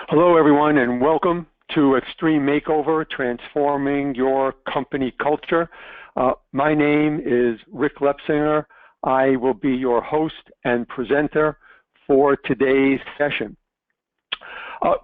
Hello, everyone, and welcome to Extreme Makeover, Transforming Your Company Culture. My name is Rick Lepsinger. I will be your host and presenter for today's session.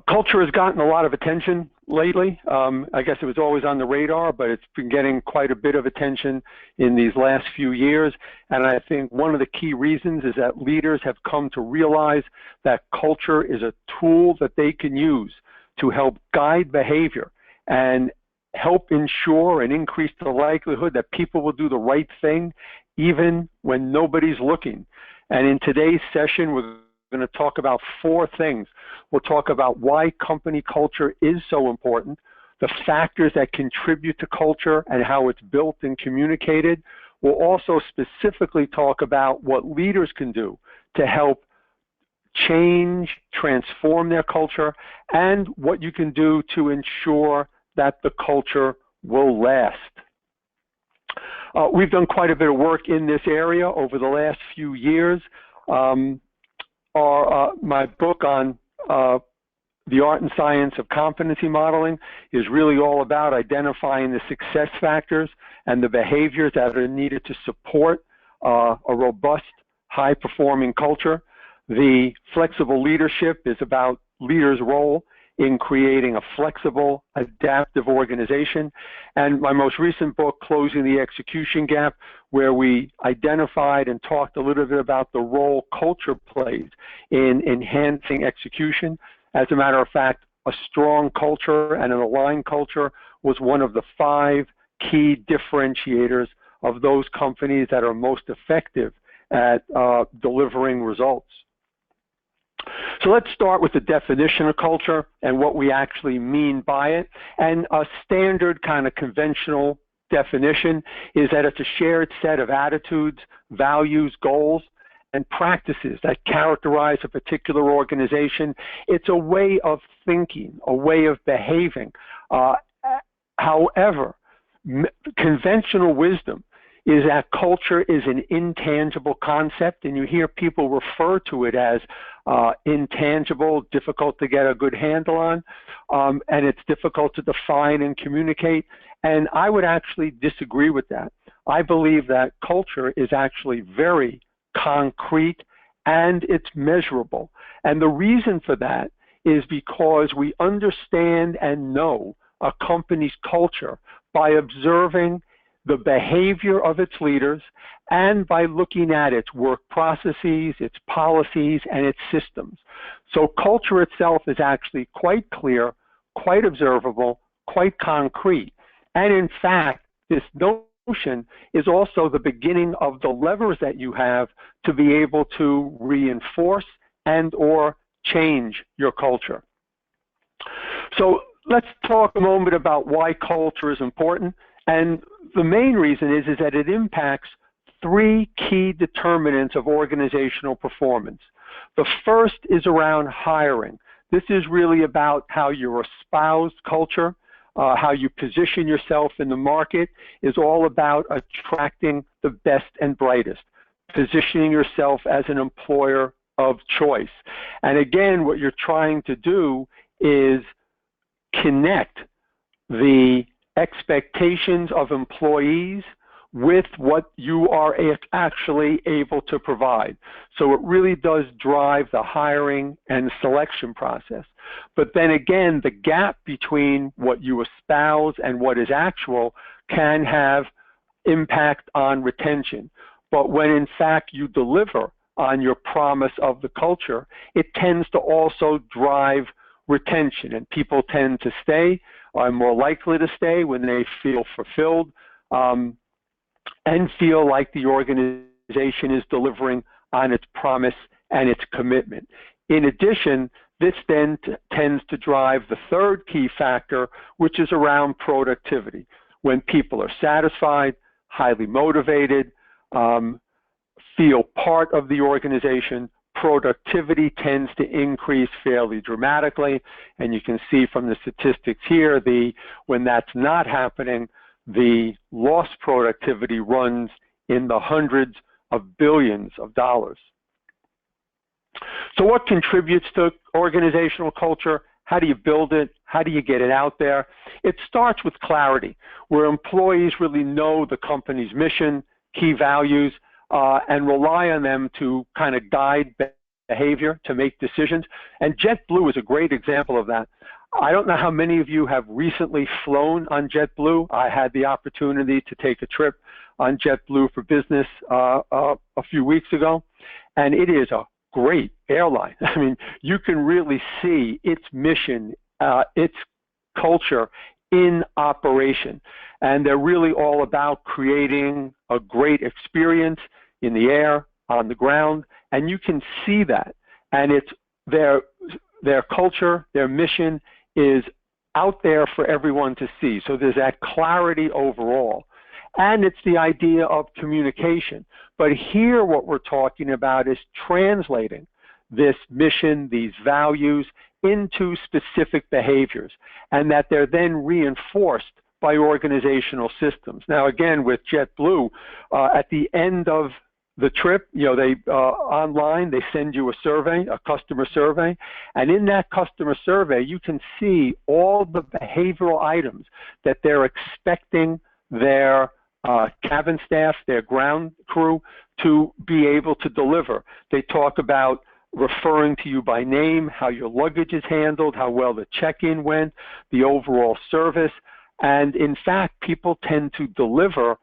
Culture has gotten a lot of attention lately. I guess it was always on the radar, but it's been getting quite a bit of attention in these last few years. And I think one of the key reasons is that leaders have come to realize that culture is a tool that they can use to help guide behavior and help ensure and increase the likelihood that people will do the right thing even when nobody's looking. And in today's session, we're going to talk about four things. We'll talk about why company culture is so important, the factors that contribute to culture and how it's built and communicated. We'll also specifically talk about what leaders can do to help change, transform their culture, and what you can do to ensure that the culture will last. We've done quite a bit of work in this area over the last few years. My book on the art and science of competency modeling is really all about identifying the success factors and the behaviors that are needed to support a robust, high-performing culture. The flexible leadership is about leaders' role in creating a flexible, adaptive organization. And my most recent book, Closing the Execution Gap, where we identified and talked a little bit about the role culture plays in enhancing execution. As a matter of fact, a strong culture and an aligned culture was one of the 5 key differentiators of those companies that are most effective at delivering results. So let's start with the definition of culture and what we actually mean by it. And a standard kind of conventional definition is that it's a shared set of attitudes, values, goals, and practices that characterize a particular organization. It's a way of thinking, a way of behaving. However, conventional wisdom is that culture is an intangible concept, and you hear people refer to it as intangible, difficult to get a good handle on, and it's difficult to define and communicate. And I would actually disagree with that. I believe that culture is actually very concrete and it's measurable. And the reason for that is because we understand and know a company's culture by observing the behavior of its leaders and by looking at its work processes, its policies, and its systems. So culture itself is actually quite clear, quite observable, quite concrete. And in fact, this notion is also the beginning of the levers that you have to be able to reinforce and or change your culture. So let's talk a moment about why culture is important. And the main reason is that it impacts 3 key determinants of organizational performance. The first is around hiring. This is really about how you espouse culture, how you position yourself in the market is all about attracting the best and brightest, positioning yourself as an employer of choice. And again, what you're trying to do is connect the expectations of employees with what you are actually able to provide. So it really does drive the hiring and selection process. But then again, the gap between what you espouse and what is actual can have impact on retention. But when in fact you deliver on your promise of the culture, it tends to also drive retention, and people tend to stay, are more likely to stay when they feel fulfilled and feel like the organization is delivering on its promise and its commitment. In addition, this then tends to drive the third key factor, which is around productivity. When people are satisfied, highly motivated, feel part of the organization, productivity tends to increase fairly dramatically. And you can see from the statistics here, when that's not happening, the lost productivity runs in the hundreds of billions of dollars. So what contributes to organizational culture? How do you build it? How do you get it out there? It starts with clarity, where employees really know the company's mission, key values, and rely on them to kind of guide behavior, to make decisions. And JetBlue is a great example of that. I don't know how many of you have recently flown on JetBlue. I had the opportunity to take a trip on JetBlue for business a few weeks ago, and it is a great airline. I mean, you can really see its mission, its culture in operation, and they're really all about creating a great experience in the air, on the ground, and you can see that. And it's their culture, their mission is out there for everyone to see. So there's that clarity overall. And it's the idea of communication. But here what we're talking about is translating this mission, these values, into specific behaviors, and that they're then reinforced by organizational systems. Now again, with JetBlue, at the end of the trip, you know, they online, they send you a survey, a customer survey, and in that customer survey, you can see all the behavioral items that they're expecting their cabin staff, their ground crew, to be able to deliver. They talk about referring to you by name, how your luggage is handled, how well the check-in went, the overall service, and in fact, people tend to deliver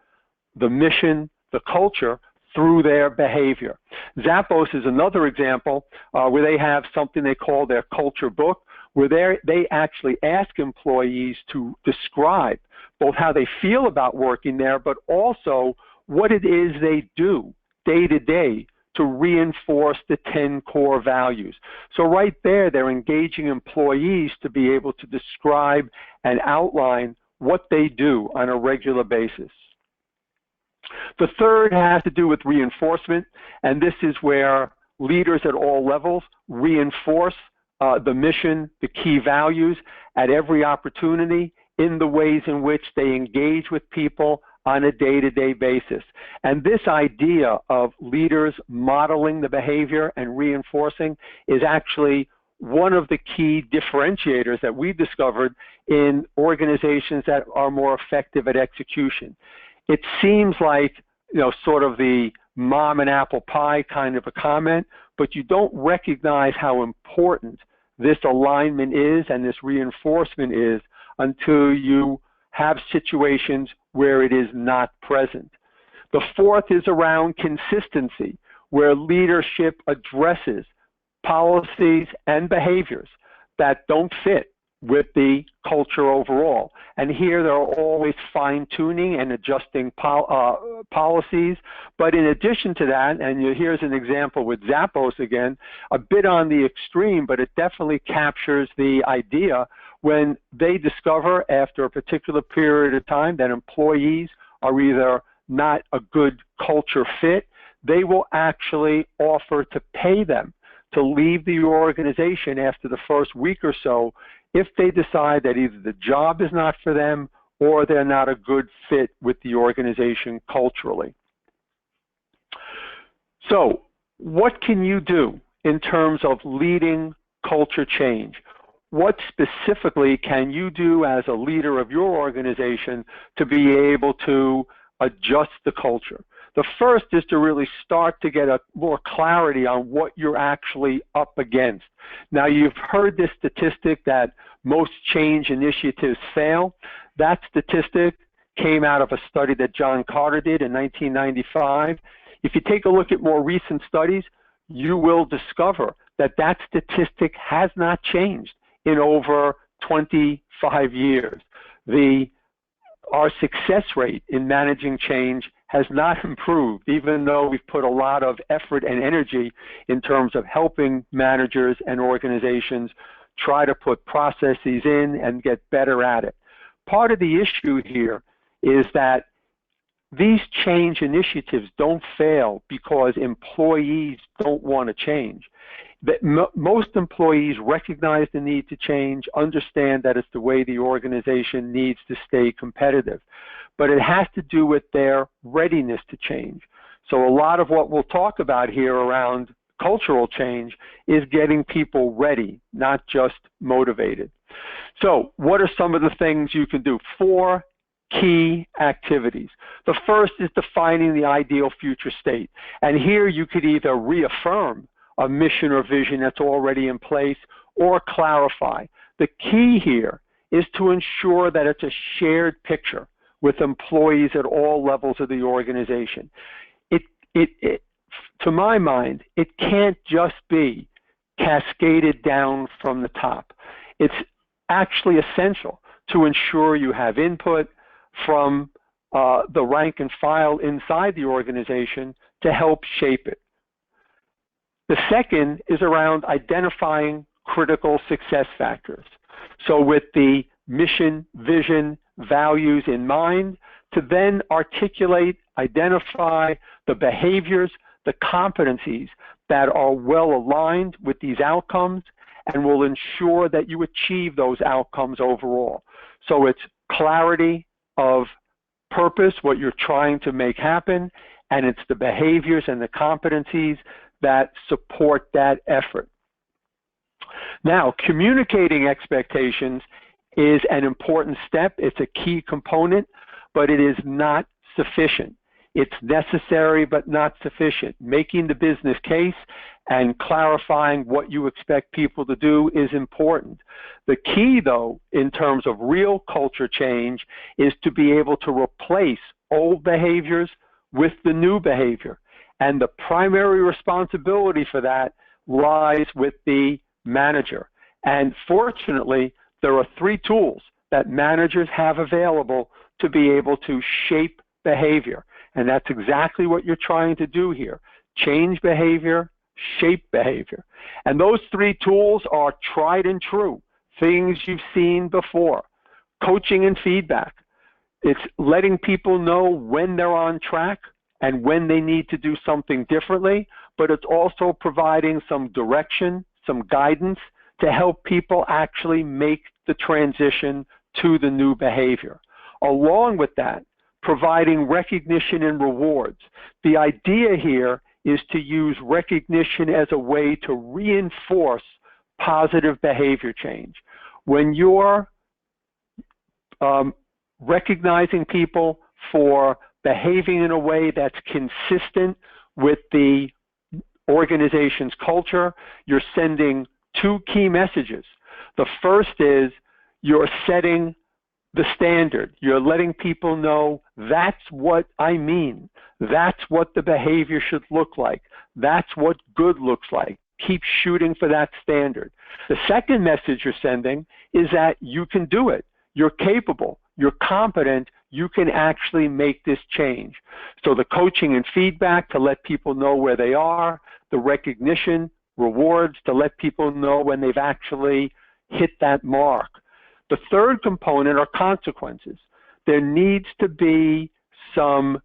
the mission, the culture, through their behavior. Zappos is another example where they have something they call their culture book, where they actually ask employees to describe both how they feel about working there, but also what it is they do day to day to reinforce the 10 core values. So right there, they're engaging employees to be able to describe and outline what they do on a regular basis. The third has to do with reinforcement, and this is where leaders at all levels reinforce the mission, the key values at every opportunity in the ways in which they engage with people on a day-to-day basis. And this idea of leaders modeling the behavior and reinforcing is actually one of the key differentiators that we discovered in organizations that are more effective at execution. It seems like, you know, sort of the mom and apple pie kind of a comment, but you don't recognize how important this alignment is and this reinforcement is until you have situations where it is not present. The fourth is around consistency, where leadership addresses policies and behaviors that don't fit with the culture overall. And here they're always fine-tuning and adjusting policies. But in addition to that, and here's an example with Zappos again, a bit on the extreme, but it definitely captures the idea when they discover after a particular period of time that employees are either not a good culture fit, they will actually offer to pay them to leave the organization after the first week or so if they decide that either the job is not for them or they're not a good fit with the organization culturally. So what can you do in terms of leading culture change? What specifically can you do as a leader of your organization to be able to adjust the culture? The first is to really start to get a more clarity on what you're actually up against. Now, you've heard this statistic that most change initiatives fail. That statistic came out of a study that John Carter did in 1995. If you take a look at more recent studies, you will discover that that statistic has not changed in over 25 years. Our success rate in managing change has not improved, even though we've put a lot of effort and energy in terms of helping managers and organizations try to put processes in and get better at it. Part of the issue here is that these change initiatives don't fail because employees don't want to change. Most employees recognize the need to change, understand that it's the way the organization needs to stay competitive, but it has to do with their readiness to change. So a lot of what we'll talk about here around cultural change is getting people ready, not just motivated. So what are some of the things you can do? 4 key activities. The first is defining the ideal future state. And here you could either reaffirm a mission or vision that's already in place or clarify. The key here is to ensure that it's a shared picture with employees at all levels of the organization. To my mind, it can't just be cascaded down from the top. It's actually essential to ensure you have input from the rank and file inside the organization to help shape it. The second is around identifying critical success factors. So with the mission, vision, values in mind, to then articulate, identify the behaviors, the competencies that are well aligned with these outcomes and will ensure that you achieve those outcomes overall. So it's clarity of purpose, what you're trying to make happen, and it's the behaviors and the competencies that support that effort. Now, communicating expectations is an important step. It's a key component, but it is not sufficient. It's necessary but not sufficient. Making the business case and clarifying what you expect people to do is important. The key, though, in terms of real culture change is to be able to replace old behaviors with the new behavior. And the primary responsibility for that lies with the manager. And fortunately, there are 3 tools that managers have available to be able to shape behavior. And that's exactly what you're trying to do here. Change behavior, shape behavior. And those 3 tools are tried and true, things you've seen before. Coaching and feedback. It's letting people know when they're on track and when they need to do something differently, but it's also providing some direction, some guidance to help people actually make the transition to the new behavior. Along with that, providing recognition and rewards. The idea here is to use recognition as a way to reinforce positive behavior change. When you're recognizing people for behaving in a way that's consistent with the organization's culture, you're sending 2 key messages. The first is you're setting the standard. You're letting people know that's what I mean. That's what the behavior should look like. That's what good looks like. Keep shooting for that standard. The second message you're sending is that you can do it. You're capable. You're competent. You can actually make this change. So the coaching and feedback to let people know where they are, the recognition, rewards to let people know when they've actually hit that mark. The third component are consequences. There needs to be some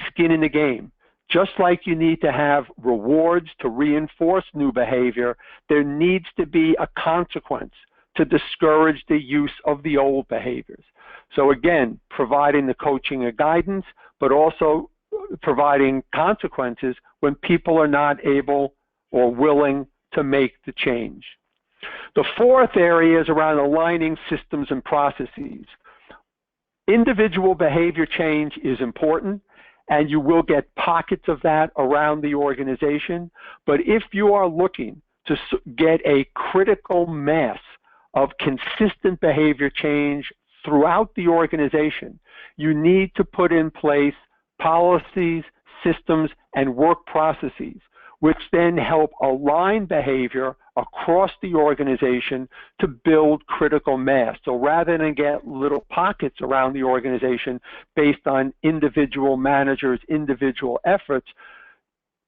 skin in the game. Just like you need to have rewards to reinforce new behavior, there needs to be a consequence to discourage the use of the old behaviors. So again, providing the coaching and guidance, but also providing consequences when people are not able or willing to make the change. The fourth area is around aligning systems and processes. Individual behavior change is important, and you will get pockets of that around the organization. But if you are looking to get a critical mass of consistent behavior change throughout the organization, you need to put in place policies, systems, and work processes, which then help align behavior across the organization to build critical mass. So rather than get little pockets around the organization based on individual managers, individual efforts,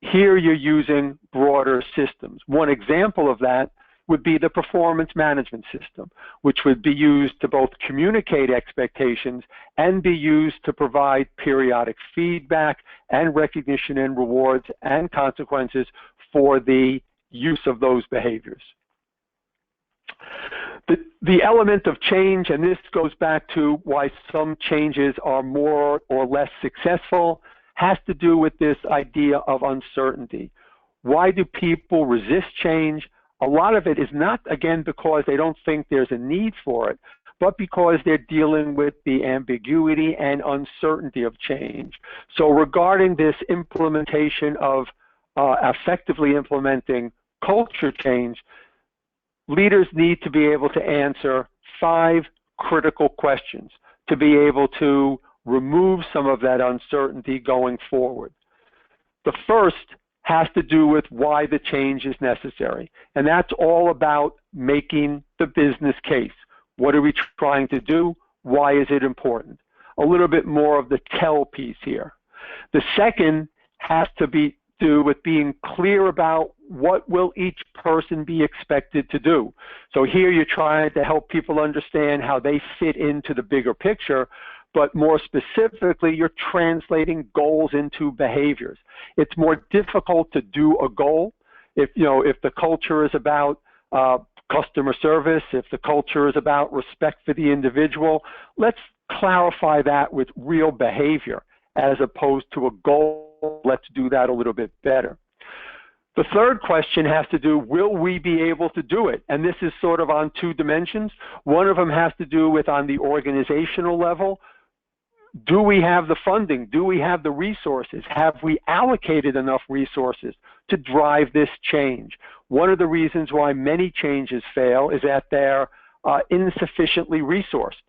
here you're using broader systems. One example of that would be the performance management system, which would be used to both communicate expectations and be used to provide periodic feedback and recognition and rewards and consequences for the use of those behaviors. The element of change, and this goes back to why some changes are more or less successful, has to do with this idea of uncertainty. Why do people resist change? A lot of it is not, again, because they don't think there's a need for it, but because they're dealing with the ambiguity and uncertainty of change. So regarding this implementation of effectively implementing culture change, leaders need to be able to answer 5 critical questions to be able to remove some of that uncertainty going forward. The first has to do with why the change is necessary, and that's all about making the business case. What are we trying to do? Why is it important? A little bit more of the tell piece here. The second has to do with being clear about what will each person be expected to do. So here you're trying to help people understand how they fit into the bigger picture, but more specifically, you're translating goals into behaviors. It's more difficult to do a goal if the culture is about customer service, if the culture is about respect for the individual. Let's clarify that with real behavior as opposed to a goal. Let's do that a little bit better. The third question has to do, will we be able to do it? And this is sort of on 2 dimensions. One of them has to do with on the organizational level. Do we have the funding? Do we have the resources? Have we allocated enough resources to drive this change? One of the reasons why many changes fail is that they're insufficiently resourced.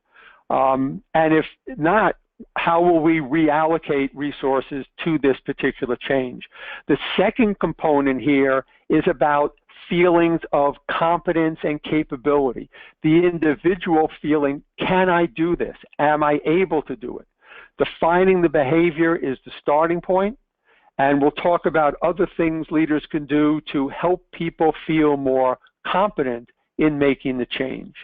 And if not, how will we reallocate resources to this particular change? The second component here is about feelings of competence and capability. The individual feeling, can I do this? Am I able to do it? Defining the behavior is the starting point, and we'll talk about other things leaders can do to help people feel more competent in making the change.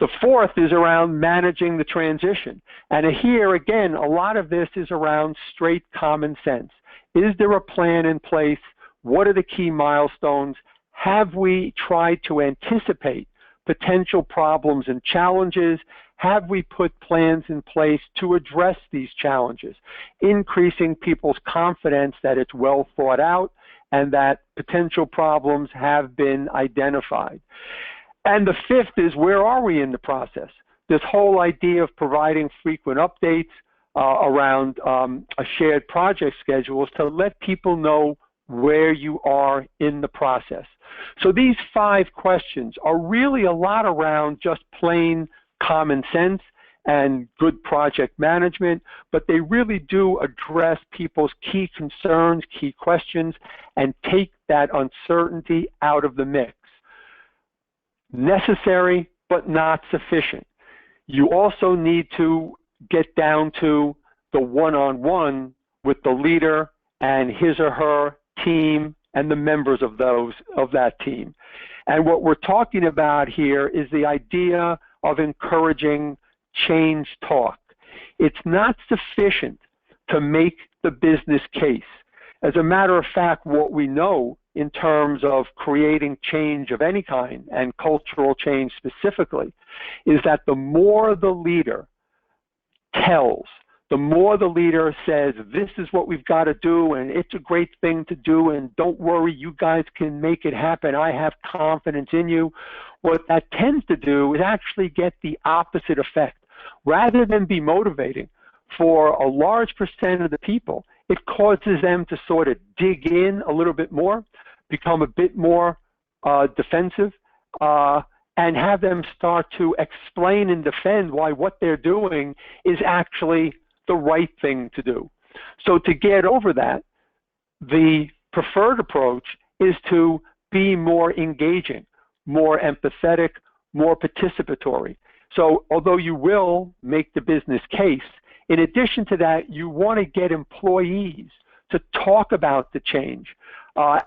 The fourth is around managing the transition. And here, again, a lot of this is around straight common sense. Is there a plan in place? What are the key milestones? Have we tried to anticipate potential problems and challenges? Have we put plans in place to address these challenges? Increasing people's confidence that it's well thought out and that potential problems have been identified. And the fifth is, where are we in the process? This whole idea of providing frequent updates around a shared project schedule is to let people know where you are in the process. So these 5 questions are really a lot around just plain common sense and good project management, but they really do address people's key concerns, key questions, and take that uncertainty out of the mix. Necessary, but not sufficient. You also need to get down to the one-on-one with the leader and his or her team and the members of that team. And what we're talking about here is the idea of encouraging change talk. It's not sufficient to make the business case. As a matter of fact, what we know in terms of creating change of any kind, and cultural change specifically, is that the more the leader tells, the more the leader says, this is what we've got to do, and it's a great thing to do, and don't worry, you guys can make it happen, I have confidence in you, what that tends to do is actually get the opposite effect. Rather than be motivating for a large percent of the people, it causes them to sort of dig in a little bit more, become a bit more defensive, and have them start to explain and defend why what they're doing is actually the right thing to do. So to get over that, the preferred approach is to be more engaging, more empathetic, more participatory. So although you will make the business case, in addition to that, you want to get employees to talk about the change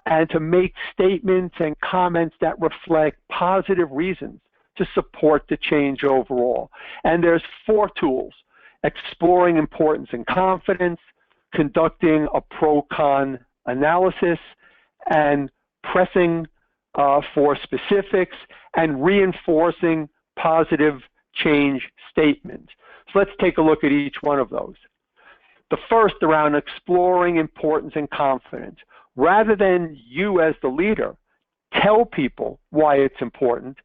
and to make statements and comments that reflect positive reasons to support the change overall. And there's 4 tools: exploring importance and confidence, conducting a pro-con analysis, and pressing for specifics, and reinforcing positive change statements. So let's take a look at each one of those. The first, around exploring importance and confidence. rather than you as the leader tell people why it's important,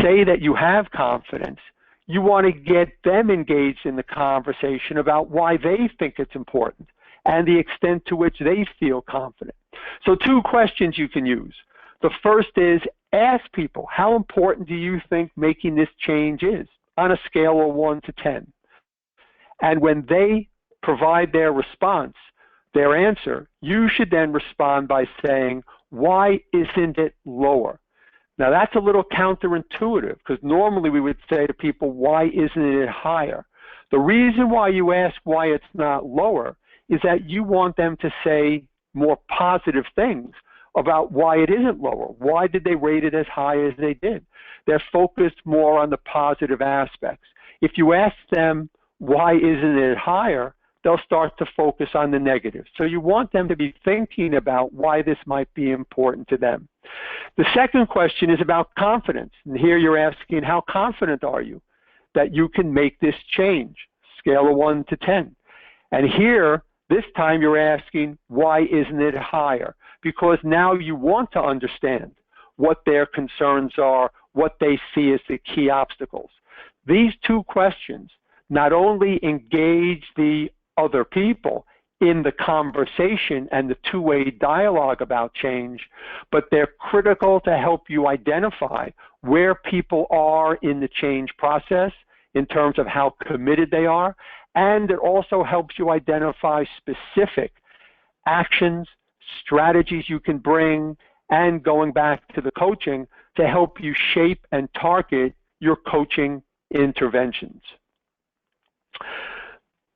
say that you have confidence, you want to get them engaged in the conversation about why they think it's important and the extent to which they feel confident. So 2 questions you can use. The first is, ask people, how important do you think making this change is on a scale of 1 to 10? And when they provide their response, their answer, you should then respond by saying, why isn't it lower? Now that's a little counterintuitive, because normally we would say to people, why isn't it higher? The reason why you ask why it's not lower is that you want them to say more positive things about why it isn't lower. Why did they rate it as high as they did? They're focused more on the positive aspects. If you ask them, why isn't it higher, they'll start to focus on the negative. So you want them to be thinking about why this might be important to them. The second question is about confidence. And here you're asking, how confident are you that you can make this change? Scale of 1 to 10. And here, this time you're asking, why isn't it higher? Because now you want to understand what their concerns are, what they see as the key obstacles. These 2 questions not only engage the other people in the conversation and the 2-way dialogue about change, but they're critical to help you identify where people are in the change process in terms of how committed they are, and it also helps you identify specific actions, strategies you can bring, and going back to the coaching, to help you shape and target your coaching interventions.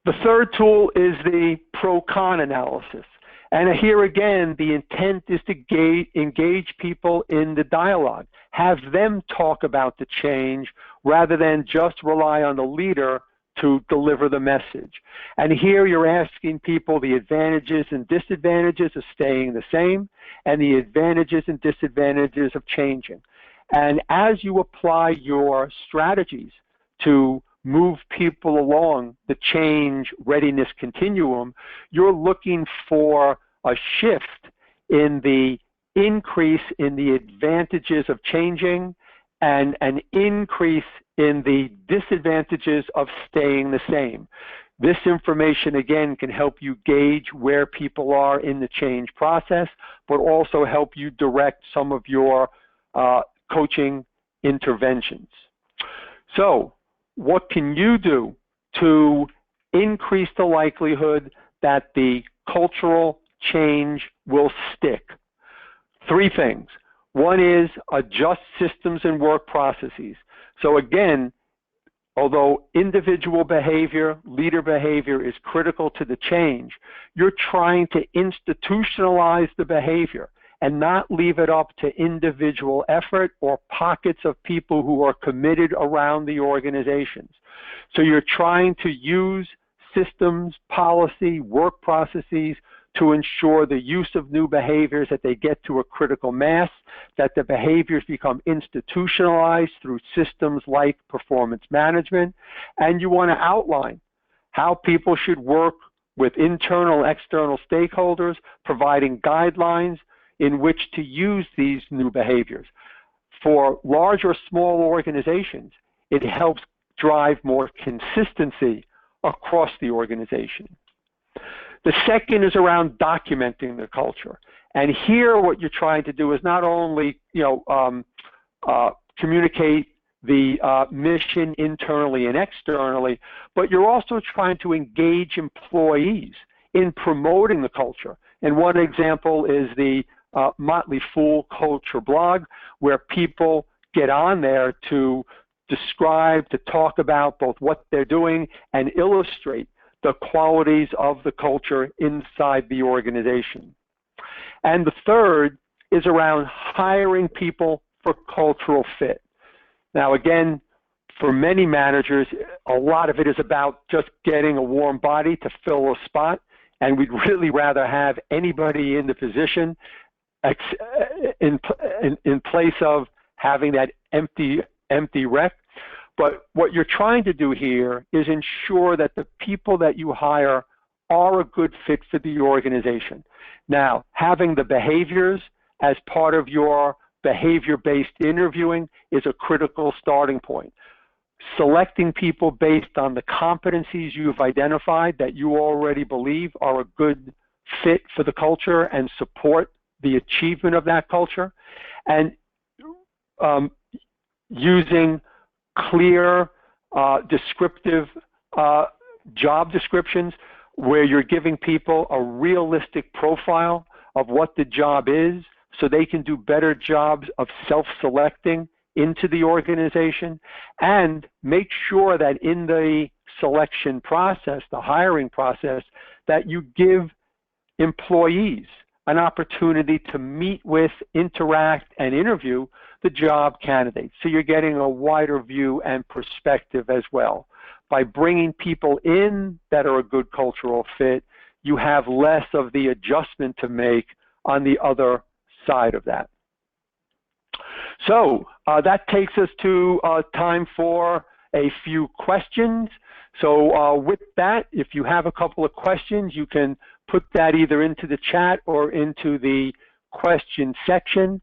The third tool is the pro-con analysis. And here again, the intent is to engage people in the dialogue. Have them talk about the change rather than just rely on the leader to deliver the message. And here you're asking people the advantages and disadvantages of staying the same and the advantages and disadvantages of changing. And as you apply your strategies to move people along the change readiness continuum, you're looking for a shift in the increase in the advantages of changing and an increase in the disadvantages of staying the same. This information, again, can help you gauge where people are in the change process, but also help you direct some of your coaching interventions. So, what can you do to increase the likelihood that the cultural change will stick? 3 things. One is adjust systems and work processes. So again, although individual behavior, leader behavior is critical to the change, you're trying to institutionalize the behavior and not leave it up to individual effort or pockets of people who are committed around the organizations. So you're trying to use systems, policy, work processes to ensure the use of new behaviors, that they get to a critical mass, that the behaviors become institutionalized through systems like performance management, and you want to outline how people should work with internal and external stakeholders, providing guidelines in which to use these new behaviors. For large or small organizations, it helps drive more consistency across the organization. The second is around documenting the culture. And here what you're trying to do is not only communicate the mission internally and externally, but you're also trying to engage employees in promoting the culture. And one example is the Motley Fool Culture blog, where people get on there to describe, to talk about both what they're doing and illustrate the qualities of the culture inside the organization. And the third is around hiring people for cultural fit. Now again, for many managers, a lot of it is about just getting a warm body to fill a spot, and we'd really rather have anybody in the position in place of having that empty rec. But what you're trying to do here is ensure that the people that you hire are a good fit for the organization. Now, having the behaviors as part of your behavior-based interviewing is a critical starting point. Selecting people based on the competencies you've identified that you already believe are a good fit for the culture and support the achievement of that culture, and using clear, descriptive job descriptions where you're giving people a realistic profile of what the job is so they can do better jobs of self-selecting into the organization, and make sure that in the selection process, the hiring process, that you give employees an opportunity to meet with, interact, and interview the job candidates. So you're getting a wider view and perspective as well. By bringing people in that are a good cultural fit, you have less of the adjustment to make on the other side of that. So that takes us to time for a few questions. So with that, if you have a couple of questions, you can put that either into the chat or into the question section.